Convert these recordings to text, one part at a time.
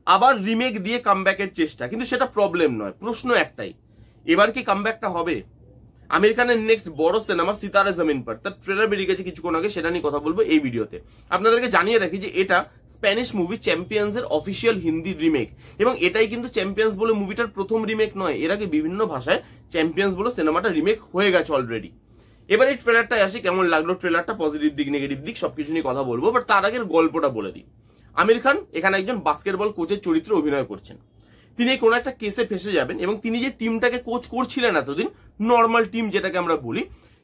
আবার রিমেক দিয়ে কামব্যাকের চেষ্টা, কিন্তু সেটা প্রবলেম নয়। প্রশ্ন একটাই, এবার কি কামব্যাকটা হবে? আমির খানের নেক্সট বড় সিনেমা সিতারে জমিন পর, তার ট্রেলার বেরিয়ে গেছে কিছুক্ষণ আগে, সেটা নিয়ে কথা বলবো এই ভিডিওতে। আপনাদেরকে জানিয়ে রাখি যে এটা স্প্যানিশ মুভি চ্যাম্পিয়ন্স এর অফিসিয়াল হিন্দি রিমেক, এবং এটাই কিন্তু চ্যাম্পিয়ন্স বলে মুভিটার প্রথম রিমেক নয়। এর আগে বিভিন্ন ভাষায় চ্যাম্পিয়ন্স বলে সিনেমাটা রিমেক হয়ে গেছে অলরেডি। এবার এই ট্রেলারটায় আসি, কেমন লাগলো ট্রেলারটা, পজিটিভ দিক নেগেটিভ দিক সবকিছু নিয়ে কথা বলবো। বাট তার আগের গল্পটা বলে দিই। আমির খান এখানে একজন বাস্কেটবল কোচের চরিত্রে অভিনয় করছেন। তিনি কোনো একটা কেসে ফেসে যাবেন, এবং তিনি যে টিমটাকে কোচ করছিলেন এতদিন, নর্মাল টিম যেটাকে আমরা বলি,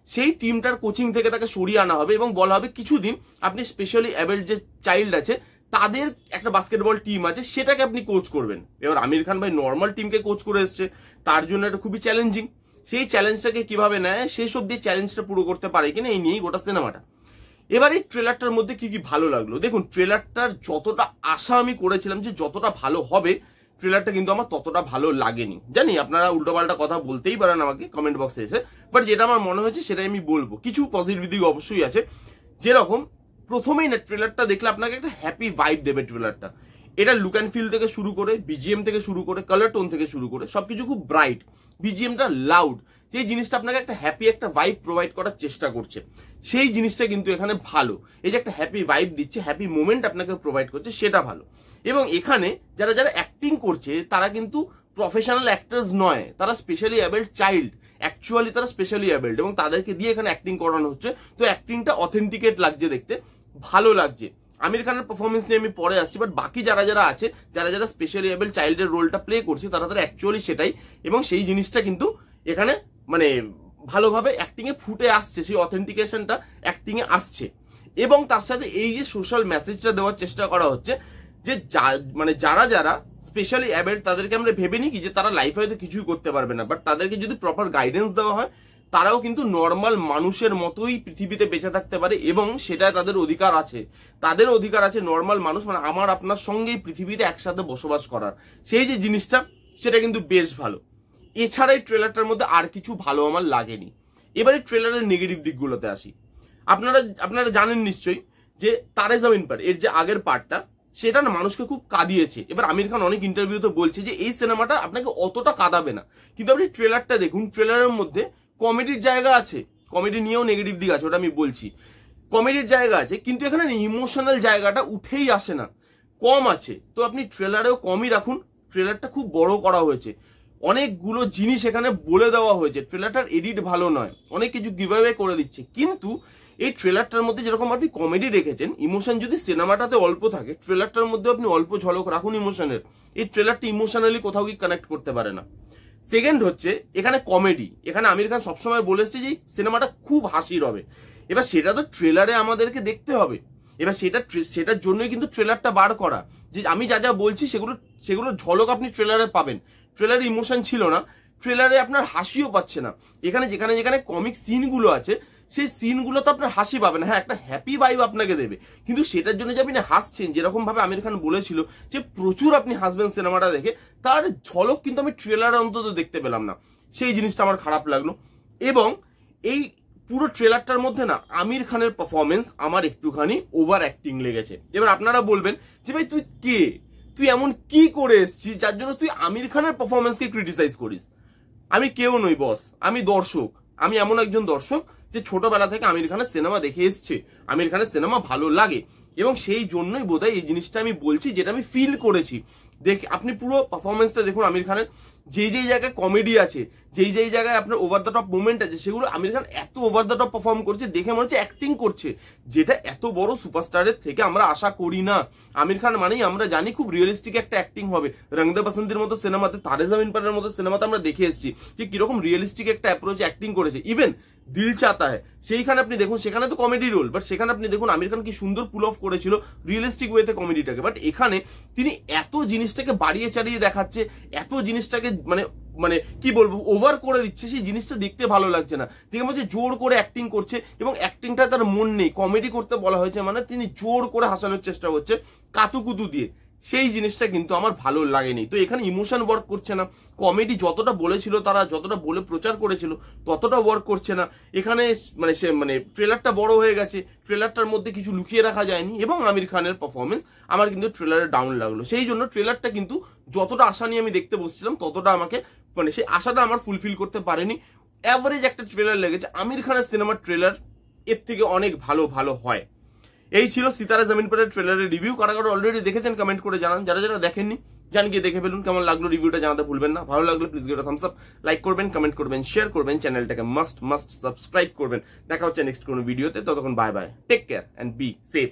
সেই টিমটার কোচিং থেকে তাকে সরিয়ে আনা হবে এবং বলা হবে কিছুদিন আপনি স্পেশালি অ্যাবেল্ড যে চাইল্ড আছে তাদের একটা বাস্কেটবল টিম আছে, সেটাকে আপনি কোচ করবেন। এবার আমির খান ভাই নর্মাল টিমকে কোচ করে এসছে, তার জন্য এটা খুবই চ্যালেঞ্জিং। সেই চ্যালেঞ্জটাকে কিভাবে নেয়, সেই সব দিয়ে চ্যালেঞ্জটা পুরো করতে পারে কিনা, এই নিয়েই গোটা সিনেমাটা। এবার এই ট্রেলারটার মধ্যে কি কি ভালো লাগলো দেখুন। ট্রেলারটার যতটা আশা আমি করেছিলাম যে যতটা ভালো হবে, ট্রেলারটা কিন্তু আমার ততটা ভালো লাগেনি। জানি আপনারা উল্টোপাল্টা কথা বলতেই পারেন আমাকে কমেন্ট বক্সে এসে, বাট যেটা আমার মনে হয়েছে সেটাই আমি বলবো। কিছু পজিটিভ দিক অবশ্যই আছে, যেরকম প্রথমেই না ট্রেলারটা দেখলে আপনাকে একটা হ্যাপি ভাইব দেবে ট্রেলারটা। এটা লুক অ্যান্ড ফিল থেকে শুরু করে, বিজিএম থেকে শুরু করে, কালার টোন থেকে শুরু করে সবকিছু খুব ব্রাইট, বিজিএমটা লাউড, যে জিনিসটা আপনাকে একটা হ্যাপি একটা ভাইব প্রোভাইড করার চেষ্টা করছে, সেই জিনিসটা কিন্তু এখানে ভালো। এই যে একটা হ্যাপি ভাইব দিচ্ছে, হ্যাপি মোমেন্ট আপনাকে প্রোভাইড করছে, সেটা ভালো। এবং এখানে যারা যারা অ্যাক্টিং করছে তারা কিন্তু প্রফেশনাল অ্যাক্টরস নয়, তারা স্পেশালি অ্যাবেল্ড চাইল্ড, অ্যাকচুয়ালি তারা স্পেশালি অ্যাবেল্ড, এবং তাদেরকে দিয়ে এখানে অ্যাক্টিং করানো হচ্ছে। তো অ্যাক্টিংটা অথেন্টিকেট লাগছে, দেখতে ভালো লাগছে। আমির খানের পারফরমেন্স নিয়ে আমি পরে আসছি, বাট বাকি যারা যারা আছে, যারা যারা স্পেশালি অ্যাবেল্ড চাইল্ডের রোলটা প্লে করছে, তারা তারা অ্যাকচুয়ালি সেটাই, এবং সেই জিনিসটা কিন্তু এখানে মানে ভালোভাবে অ্যাক্টিং এ ফুটে আসছে, সেই অথেন্টিকেশনটা অ্যাক্টিং এ আসছে। এবং তার সাথে এই যে সোশ্যাল মেসেজটা দেওয়ার চেষ্টা করা হচ্ছে, যে মানে যারা যারা স্পেশালি অ্যাবেল্ড তাদেরকে আমরা ভেবে নিই কি যে তারা লাইফে হয়তো কিছুই করতে পারবে না, বাট তাদেরকে যদি প্রপার গাইডেন্স দেওয়া হয়, তারাও কিন্তু নর্মাল মানুষের মতোই পৃথিবীতে বেঁচে থাকতে পারে, এবং সেটাই তাদের অধিকার আছে। তাদের অধিকার আছে নর্মাল মানুষ মানে আমার আপনার সঙ্গেই পৃথিবীতে একসাথে বসবাস করার, সেই যে জিনিসটা, সেটা কিন্তু বেশ ভালো। এছাড়া এই ট্রেলারটার মধ্যে আর কিছু ভালো আমার লাগেনি। এবারে ট্রেলারের নেগেটিভ দিকগুলোতে আসি। আপনারা জানেন নিশ্চয়ই যে তারে জমিন পর এর যে আগের পার্টটা, সেটা না মানুষকে খুব কাঁদিয়েছে। এবার আমির খান অনেক ইন্টারভিউতে বলছে যে এই সিনেমাটা আপনাকে অতটা কাঁদাবে না, কিন্তু আপনি ট্রেলারটা দেখুন, ট্রেলারের মধ্যে কমেডির জায়গা আছে, কমেডি নিয়েও নেগেটিভ দিক আছে, ওটা আমি বলছি। কমেডির জায়গা আছে, কিন্তু এখানে ইমোশনাল জায়গাটা উঠেই আসে না, কম আছে। তো আপনি ট্রেলারেও কমই রাখুন। ট্রেলারটা খুব বড় করা হয়েছে, অনেকগুলো জিনিস এখানে বলে দেওয়া হয়েছে, ট্রেলারটার এডিট ভালো নয়, অনেক কিছু গিভঅ্যাওয়ে করে দিচ্ছে। কিন্তু এই ট্রেলারটার মধ্যে যেরকম আপনি কমেডি রেখেছেন, ইমোশন যদি সিনেমাটাতে অল্প থাকে, ট্রেলারটার মধ্যে আপনি অল্প ঝলক রাখুন ইমোশনের। এই ট্রেলারটা ইমোশনালি কোথাও কি কানেক্ট করতে পারে না। সেকেন্ড হচ্ছে এখানে কমেডি, এখানে আমির খান সবসময় বলেছে যে সিনেমাটা খুব হাসির হবে। এবার সেটা তো ট্রেলারে আমাদেরকে দেখতে হবে। এবার সেটার জন্যই কিন্তু ট্রেলারটা বার করা, যে আমি যা যা বলছি সেগুলো ঝলক আপনি ট্রেলারে পাবেন। ট্রেলারে ইমোশন ছিল না, ট্রেলারে আপনার হাসিও পাচ্ছে না। এখানে যেখানে যেখানে কমিক সিনগুলো আছে, সেই সিনগুলো তো আপনার হাসি পাবে না, হ্যাঁ একটা হ্যাপি ভাইব আপনাকে দেবে, কিন্তু সেটার জন্য যে আপনি হাসছেন, যেরকম ভাবে আমির খান বলেছিল যে প্রচুর আপনি হাসবেন সিনেমাটা দেখে, তার ঝলক কিন্তু আমি ট্রেলারে অন্তত দেখতে পেলাম না। সেই জিনিসটা আমার খারাপ লাগলো। এবং এই পুরো ট্রেলারটার মধ্যে না আমির খানের পারফরমেন্স আমার একটুখানি ওভার অ্যাক্টিং লেগেছে। এবার আপনারা বলবেন যে ভাই তুই কে, তুই এমন কি করে এসছিস যার জন্য তুই আমির খানের পারফরমেন্সকে ক্রিটিসাইজ করিস? আমি কেউ নই বস, আমি দর্শক। আমি এমন একজন দর্শক যে ছোটবেলা থেকে আমির খানের সিনেমা দেখে এসছে, আমির খানের সিনেমা ভালো লাগে, এবং সেই জন্যই বোধহয় এই জিনিসটা আমি বলছি, যেটা আমি ফিল করেছি। আপনি পুরো পারফরমেন্সটা দেখুন আমির খানের, যেই যেই জায়গায় কমেডি আছে, যেই যেই জায়গায় আপনার ওভার দ্য টপ মুভমেন্ট আছে, সেগুলো আমির খান এত ওভার দ্য টপ পারফর্ম করছে, দেখে মনে হচ্ছে অ্যাক্টিং করছে, যেটা এত বড় সুপারস্টারের থেকে আমরা আশা করি না। আমির খান মানেই আমরা জানি খুব রিয়েলিস্টিক একটা অ্যাক্টিং হবে। রং দে বসন্তের মতো সিনেমাতে, তারে জমিন পরের মতো সিনেমাতে আমরা দেখে এসেছি যে কিরকম রিয়েলিস্টিক একটা অ্যাপ্রোচ অ্যাক্টিং করেছে। ইভেন দিল চাতা হ্যায় সেইখানে আপনি দেখুন, সেখানে তো কমেডি রোল, বাট সেখানে আপনি দেখুন আমির খান কি সুন্দর পুল অফ করেছিল রিয়েলিস্টিক ওয়েতে কমেডিটাকে। বাট এখানে তিনি এত জিনিসটাকে বাড়িয়ে চাড়িয়ে দেখাচ্ছে, এত জিনিসটাকে মানে মানে কি বলবো ওভার করে দিচ্ছে, সেই জিনিসটা দেখতে ভালো লাগছে না। দেখে বলছে জোর করে অ্যাক্টিং করছে, এবং অ্যাক্টিংটা তার মন নেই, কমেডি করতে বলা হয়েছে মানে তিনি জোর করে হাসানোর চেষ্টা করছে কাতুকুতু দিয়ে, সেই জিনিসটা কিন্তু আমার ভালো লাগেনি। তো এখানে ইমোশন ওয়ার্ক করছে না, কমেডি যতটা বলেছিল তারা, যতটা বলে প্রচার করেছিল ততটা ওয়ার্ক করছে না এখানে। ট্রেলারটা বড় হয়ে গেছে, ট্রেলারটার মধ্যে কিছু লুকিয়ে রাখা যায়নি, এবং আমির খানের পারফরমেন্স আমার কিন্তু ট্রেলারে ডাউন লাগলো। সেই জন্য ট্রেলারটা কিন্তু যতটা আশা নিয়ে আমি দেখতে বসছিলাম ততটা আমাকে মানে সেই আশাটা আমার ফুলফিল করতে পারেনি। অ্যাভারেজ একটা ট্রেলার লেগেছে। আমির খানের সিনেমার ট্রেলার এর থেকে অনেক ভালো ভালো হয়। এই ছিল সিতারা জমিন পরের ট্রেলারের রিভিউ। কারা কারা অলরেডি দেখেছেন কমেন্ট করে জানান, যারা যারা দেখেননি জান গিয়ে দেখে ফেলুন। কেমন লাগলো রিভিউটা জানাতে ভুলবেন না। ভালো লাগলে please give it a Thums up, like করবেন, কমেন্ট করবেন, শেয়ার করবেন, চ্যানেলটাকে মাস্ট সাবস্ক্রাইব করবেন। দেখা হচ্ছে নেক্সট কোনো ভিডিওতে, ততক্ষণ bye bye, take care and be safe.